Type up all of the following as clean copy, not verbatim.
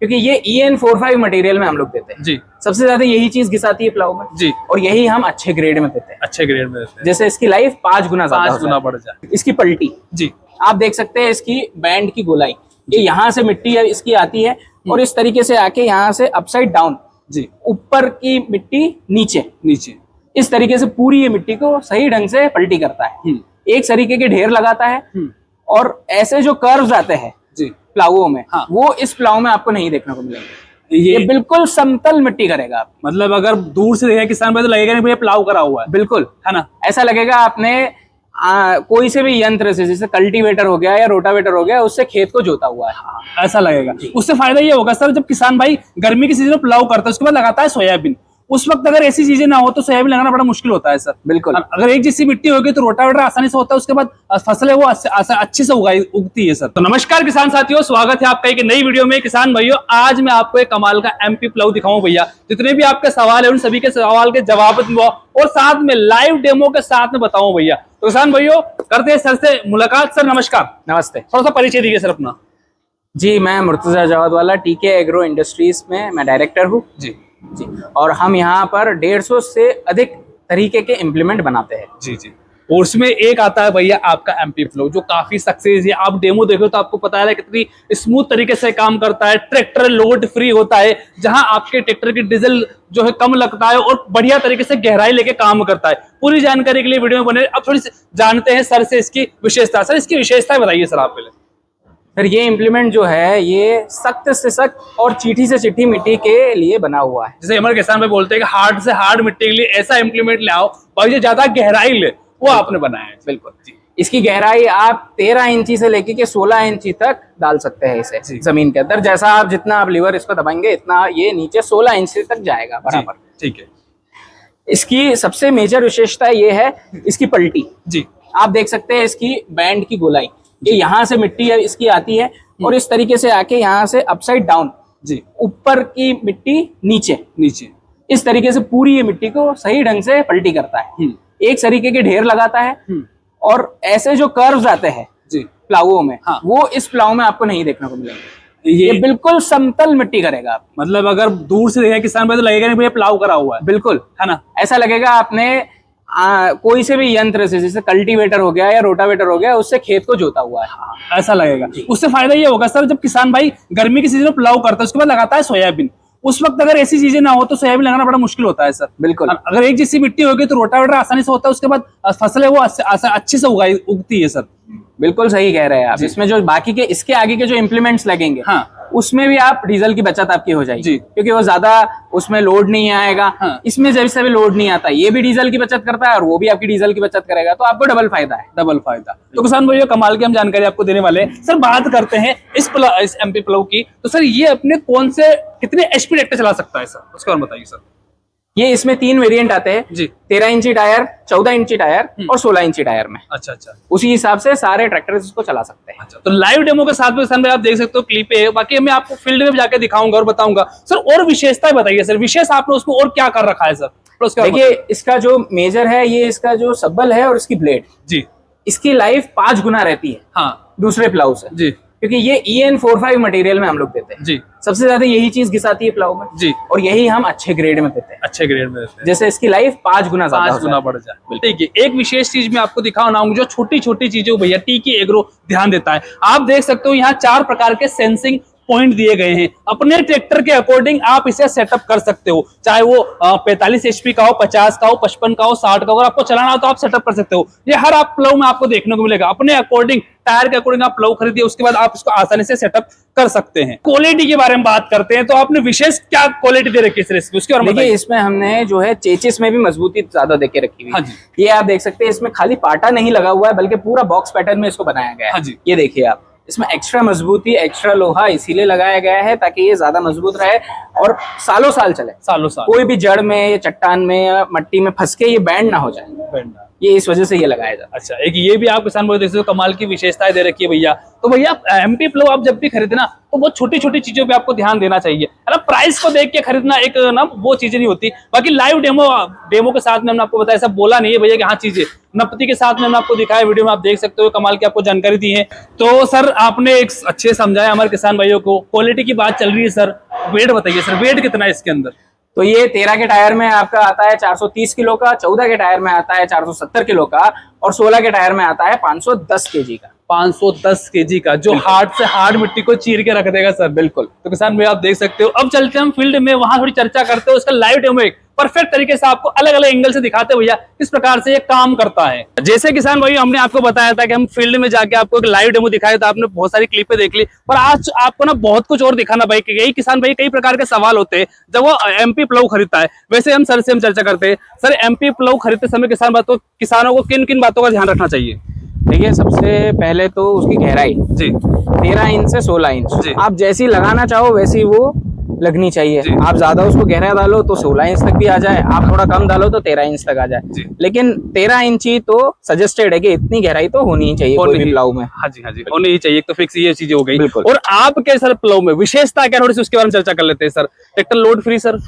क्योंकि ये EN45 material में हम लोग देते हैं जी। सबसे ज्यादा यही चीज घिसाती है प्लाऊ में जी। और यही हम अच्छे ग्रेड में देते हैं। अच्छे ग्रेड में देते हैं, जैसे इसकी लाइफ 5 गुना बढ़ जाए। इसकी पलटी जी। आप देख सकते हैं, इसकी बैंड की गोलाई, ये यहाँ से मिट्टी इसकी आती है और इस तरीके से आके यहाँ से अपसाइड डाउन, जी, ऊपर की मिट्टी नीचे नीचे, इस तरीके से पूरी ये मिट्टी को सही ढंग से पलटी करता है। एक तरीके के ढेर लगाता है और ऐसे जो कर्व्स आते हैं जी, प्लावों में, हाँ, वो इस प्लाव में आपको नहीं देखने को मिलेंगे। ये बिल्कुल समतल मिट्टी करेगा आप, मतलब अगर दूर से देखेगा किसान भाई तो लगेगा नहीं भैया प्लाव करा हुआ है, बिल्कुल है ना। ऐसा लगेगा आपने कोई से भी यंत्र से, जैसे कल्टीवेटर हो गया या रोटावेटर हो गया, उससे खेत को जोता हुआ है, ऐसा लगेगा। उससे फायदा ये होगा सर, जब किसान भाई गर्मी की सीजन में प्लाव करता है उसके बाद लगाता है सोयाबीन, उस वक्त अगर ऐसी चीजें ना हो तो सोयाबीन लगाना बड़ा मुश्किल होता है सर। बिल्कुल, अगर एक जैसी मिट्टी होगी तो रोटावेटर आसानी से होता है, उसके बाद फसल है वो अच्छे से उगती है सर। तो नमस्कार किसान साथियों, स्वागत है आपका एक नई वीडियो में। किसान भाइयों, आज मैं आपको एक कमाल का MP प्लाऊ दिखाऊं भैया। जितने भी आपके सवाल है उन सभी के सवाल के जवाब और साथ में लाइव डेमो के साथ में बताऊं भैया। तो किसान भाइयों, करते हैं सर से मुलाकात। सर नमस्कार। नमस्ते। थोड़ा सा परिचय दीजिए सर अपना। जी, मैं मुर्तजा जवाद वाला TK एग्रो इंडस्ट्रीज में मैं डायरेक्टर हूँ जी जी। और हम यहाँ पर 150 से अधिक तरीके के इम्प्लीमेंट बनाते हैं। जी जी। और उसमें एक आता है भैया आपका MP प्लाऊ, जो काफी सक्सेस है। आप डेमो देखो तो आपको पता है कितनी स्मूथ तरीके से काम करता है। ट्रैक्टर लोड फ्री होता है, जहां आपके ट्रैक्टर की डीजल जो है कम लगता है और बढ़िया तरीके से गहराई लेके काम करता है। पूरी जानकारी के लिए वीडियो में बने। अब थोड़ी सी जानते हैं सर से इसकी विशेषता। सर इसकी विशेषता बताइए सर आप पहले। सर ये इम्प्लीमेंट जो है ये सख्त से सख्त और चीटी से चिट्ठी मिट्टी के लिए बना हुआ है। जैसे हमारे किसान भाई बोलते हैं कि हार्ड से हार्ड मिट्टी के लिए ऐसा इम्प्लीमेंट ले आओ और जो ज्यादा गहराई ले, वो आपने बनाया है। बिल्कुल जी। इसकी गहराई आप 13 इंची से लेके 16 इंची तक डाल सकते हैं इसे जमीन के अंदर। जैसा आप जितना आप लीवर इसको दबाएंगे इतना ये नीचे 16 इंच तक जाएगा बराबर। ठीक है। इसकी सबसे मेजर विशेषता ये है इसकी पलटी जी। आप देख सकते हैं, इसकी बैंड की गोलाई, ये यहाँ से मिट्टी इसकी आती है और इस तरीके से आके यहाँ से अपसाइड डाउन, जी, ऊपर की मिट्टी नीचे नीचे इस तरीके से पूरी ये मिट्टी को सही ढंग से पलटी करता है। एक तरीके के ढेर लगाता है और ऐसे जो कर्व्स आते हैं जी प्लावों में, हाँ, वो इस प्लाव में आपको नहीं देखने को मिलेंगे। ये बिल्कुल समतल मिट्टी करेगा आप, मतलब अगर दूर से देखेगा किसान भाई तो लगेगा नहीं भैया प्लाव करा हुआ है, बिल्कुल, है ना। ऐसा लगेगा आपने कोई से भी यंत्र से, जैसे कल्टीवेटर हो गया या रोटावेटर हो गया, उससे खेत को जोता हुआ है, ऐसा लगेगा। उससे फायदा ये होगा सर, जब किसान भाई गर्मी की सीजन में प्लाव करता है उसके बाद लगाता है सोयाबीन, उस वक्त अगर ऐसी चीजें ना हो तो सोयाबीन लगाना बड़ा मुश्किल होता है सर। बिल्कुल, अगर एक जैसी मिट्टी होगी तो रोटावेटर आसानी से होता है, उसके बाद फसल है वो अच्छे से उगती है सर। बिल्कुल सही कह रहे हैं आप। इसमें जो बाकी के इसके आगे के जो इम्प्लीमेंट्स लगेंगे, हाँ, उसमें भी आप डीजल की बचत आपकी हो जाएगी, क्योंकि वो ज्यादा उसमें लोड नहीं आएगा। हाँ, इसमें जैसे भी लोड नहीं आता, ये भी डीजल की बचत करता है और वो भी आपकी डीजल की बचत करेगा, तो आपको डबल फायदा है। डबल फायदा। तो किसान भाइयों, कमाल की हम जानकारी आपको देने वाले हैं। सर बात करते हैं इस MP प्लाऊ की, तो सर ये अपने कौन से कितने HP ट्रैक्टर चला सकता है सर, उसके बारे में बताइए सर। ये इसमें 3 वेरिएंट आते हैं जी। 13 इंची टायर, 14 इंची टायर और 16 इंची टायर में। अच्छा अच्छा। उसी हिसाब से सारे ट्रैक्टर इसको चला सकते हैं। अच्छा, तो लाइव डेमो के साथ में किसान भाई आप देख सकते हो, क्लिप है, बाकी मैं आपको फील्ड में जाकर दिखाऊंगा और बताऊंगा। सर और विशेषताएं बताइए सर, विशेष आपने उसमें और क्या कर रखा है सर। देखिए, इसका जो मेजर है, ये इसका जो सब्बल है और इसकी ब्लेड जी, इसकी लाइफ 5 गुना रहती है हाँ, दूसरे प्लाऊ से जी, क्योंकि ये EN45 मटेरियल में हम लोग देते हैं जी। सबसे ज्यादा यही चीज घिसाती है प्लाऊ में जी, और यही हम अच्छे ग्रेड में देते हैं। अच्छे ग्रेड में देते हैं, जैसे इसकी लाइफ 5 गुना बढ़ जाए। ठीक है, एक विशेष चीज मैं आपको दिखाऊंगा, जो छोटी छोटी चीजें भैया TK एग्रो ध्यान देता है। आप देख सकते हो यहाँ 4 प्रकार के सेंसिंग पॉइंट दिए गए हैं। अपने ट्रैक्टर के अकॉर्डिंग आप इसे सेटअप कर सकते हो, चाहे वो 45 HP का हो, 50 का हो, 55 का हो, 60 का हो। अगर आपको चलाना हो तो आप सेटअप कर सकते हो। ये हर आप प्लाऊ में आपको देखने को मिलेगा। अपने अकॉर्डिंग, टायर के अकॉर्डिंग आप प्लाऊ खरीदिए, उसके बाद आप इसको आसानी से सेटअप कर सकते हैं। क्वालिटी के बारे में बात करते हैं, तो आपने विशेष क्या क्वालिटी दे रखी है उसके बारे में देखिए, इसमें हमने जो है चेचिस में भी मजबूती ज्यादा देके रखी हुई है। हाँ जी। ये आप देख सकते हैं, इसमें खाली पाटा नहीं लगा हुआ है, बल्कि पूरा बॉक्स पैटर्न में इसको बनाया गया है। हाँ जी। ये देखिए आप, इसमें एक्स्ट्रा मजबूती, एक्स्ट्रा लोहा इसीलिए लगाया गया है ताकि ये ज्यादा मजबूत रहे और सालों साल चले। सालों साल कोई भी जड़ में या चट्टान में या मट्टी में फंस के ये बैंड ना हो जाए। ये इस वजह से ये लगाया जाता है। अच्छा, एक ये भी आप किसान भाई देख सकते हो, कमाल की विशेषताएं दे रखी है भैया। तो भैया एमपी प्लो आप जब भी खरीदे ना, तो बहुत छोटी छोटी चीजों पे आपको ध्यान देना चाहिए, है ना। प्राइस को देख के खरीदना एक ना वो चीजें नहीं होती। बाकी लाइव डेमो के साथ में हमने आपको बताया, सब बोला नहीं है भैया कि हाँ चीजें नपति के साथ में हमने आपको दिखाया, वीडियो में आप देख सकते हो, कमाल की आपको जानकारी दी है। तो सर आपने एक अच्छे समझाया हमारे किसान भाइयों को। क्वालिटी की बात चल रही है सर, वेट बताइए सर, वेट कितना है इसके अंदर? तो ये 13 के टायर में आपका आता है 430 किलो का, 14 के टायर में आता है 470 किलो का, और 16 के टायर में आता है 510 केजी का। 510 केजी का, जो हार्ड से हार्ड मिट्टी को चीर के रख देगा सर। बिल्कुल। तो किसान भाई आप देख सकते हो। अब चलते हैं हम फील्ड में, वहां थोड़ी चर्चा करते हो, उसका लाइव डेमो एक परफेक्ट तरीके से आपको अलग अलग एंगल से दिखाते हैं भैया किस प्रकार से ये काम करता है। जैसे किसान भाई हमने आपको बताया था कि हम फील्ड में जाके आपको एक लाइव डेमो दिखाया, तो आपने बहुत सारी क्लिपें देख ली, पर आज आपको ना बहुत कुछ और दिखाना भाई। यही किसान भाई कई प्रकार के सवाल होते हैं जब वो एमपी प्लव खरीदता है। वैसे हम सर से हम चर्चा करते हैं, सर एमपी प्लव खरीदते समय किसानों को किन किन बातों का ध्यान रखना चाहिए? देखिए, सबसे पहले तो उसकी गहराई जी 13 इंच से 16 इंच। जी। आप जैसी लगाना चाहो वैसी वो लगनी चाहिए। जी। आप ज्यादा उसको गहरा डालो तो 16 इंच तक भी आ जाए, आप थोड़ा कम डालो तो 13 इंच तक आ जाए। जी। लेकिन 13 इंच ही तो सजेस्टेड है कि इतनी गहराई तो होनी ही चाहिए कोई भी प्लाव में। हाँ जी, हाँ जी, होनी ही चाहिए। तो फिक्स ये चीजें हो गई। बिल्कुल। और आपके सर प्लव में विशेषता क्या, थोड़ी सी उसके बारे में चर्चा कर लेते हैं sir. Tractor load free sir?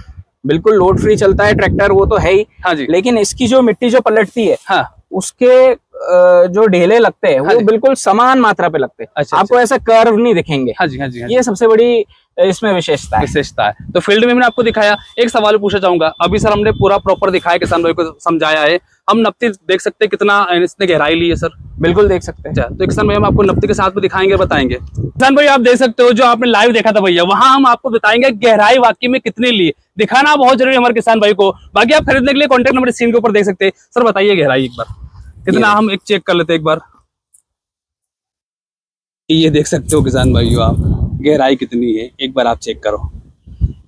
बिल्कुल लोड फ्री चलता है ट्रैक्टर, वो तो है ही। हाँ जी। लेकिन इसकी जो मिट्टी जो पलटती है, हाँ, उसके जो ढेले लगते हैं हाँ वो जी। बिल्कुल समान मात्रा पे लगते हैं। अच्छा, आपको ऐसा कर्व नहीं दिखेंगे। हाँ जी, हाँ जी, हाँ जी। ये सबसे बड़ी इसमें विशेषता है। विशेषता है। तो फील्ड में मैंने आपको दिखाया। एक सवाल पूछना चाहूंगा, अभी सर हमने पूरा प्रॉपर दिखाया, किसान भाई को समझाया है। हम नपती देख सकते हैं कितना इसने गहराई ली है सर? बिल्कुल देख सकते हैं। अच्छा, तो किसान भाई हम आपको नपती के साथ में दिखाएंगे, बताएंगे। किसान भाई आप देख सकते हो, जो आपने लाइव देखा था भैया, वहां हम आपको बताएंगे गहराई वाकई में कितनी ली। दिखाना बहुत जरूरी है हमारे किसान भाई को। बाकी आप खरीदने के लिए कॉन्टेक्ट नंबर स्क्रीन के ऊपर देख सकते हैं। सर बताइए गहराई एक बार कितना, हम एक चेक कर लेते हैं एक बार। ये देख सकते हो किसान भाइयों आप, गहराई कितनी है एक बार आप चेक करो।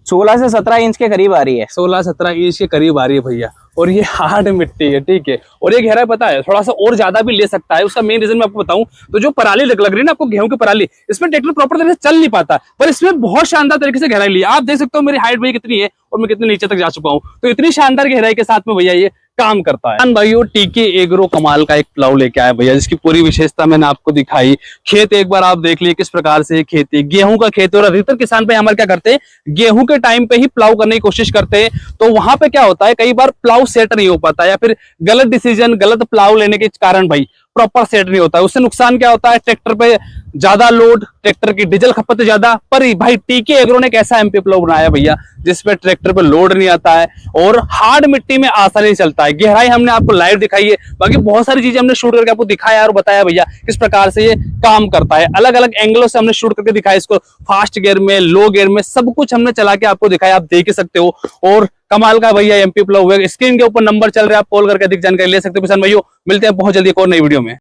16 से 17 इंच के करीब आ रही है। 16-17 इंच के करीब आ रही है भैया। और ये हार्ड मिट्टी है, ठीक है। और ये गहराई पता है थोड़ा सा और ज्यादा भी ले सकता है। उसका मेन रीजन मैं आपको बताऊं तो जो पराली लग रही है ना आपको, गेहूं की पराली, इसमें ट्रैक्टर प्रॉपर तरीके से चल नहीं पाता, पर इसमें बहुत शानदार तरीके से गहराई ली है। आप देख सकते हो मेरी हाइट भैया कितनी है और मैं कितने नीचे तक जा चुका हूं। तो इतनी शानदार गहराई के साथ में भैया ये काम करता है। भाइयों टीके एग्रो कमाल का एक प्लाव लेके आया भैया, जिसकी पूरी विशेषता मैंने आपको दिखाई। खेत एक बार आप देख लिए किस प्रकार से खेती, गेहूं का खेत। और अधिकतर किसान भाई हमारे क्या करते हैं, गेहूं के टाइम पे ही प्लाव करने की कोशिश करते हैं। तो वहां पे क्या होता है, कई बार प्लाव सेट नहीं हो पाता, या फिर गलत डिसीजन, गलत प्लाव लेने के कारण भाई प्रॉपर सेट नहीं होता है। उससे नुकसान क्या होता है, ट्रैक्टर पे ज्यादा लोड, ट्रैक्टर की डीजल खपत ज्यादा। पर भाई टीके एग्रो ने एक ऐसा एमपी प्लाव बनाया भैया जिसपे ट्रैक्टर पे लोड नहीं आता है और हार्ड मिट्टी में आसानी से चलता है। गहराई हमने आपको लाइव दिखाई है, बाकी बहुत सारी चीजें हमने शूट करके आपको दिखाया और बताया भैया किस प्रकार से ये काम करता है। अलग अलग एंगलों से हमने शूट करके दिखाया इसको, फास्ट गियर में, लो गियर में, सब कुछ हमने चला के आपको दिखाया, आप देख ही सकते हो। और कमाल का भैया एमपी प्लाव हुआ। स्क्रीन के ऊपर नंबर चल रहा है, आप कॉल करके अधिक जानकारी ले सकते हो। किसान भाइयों मिलते हैं बहुत जल्दी एक और नई वीडियो में।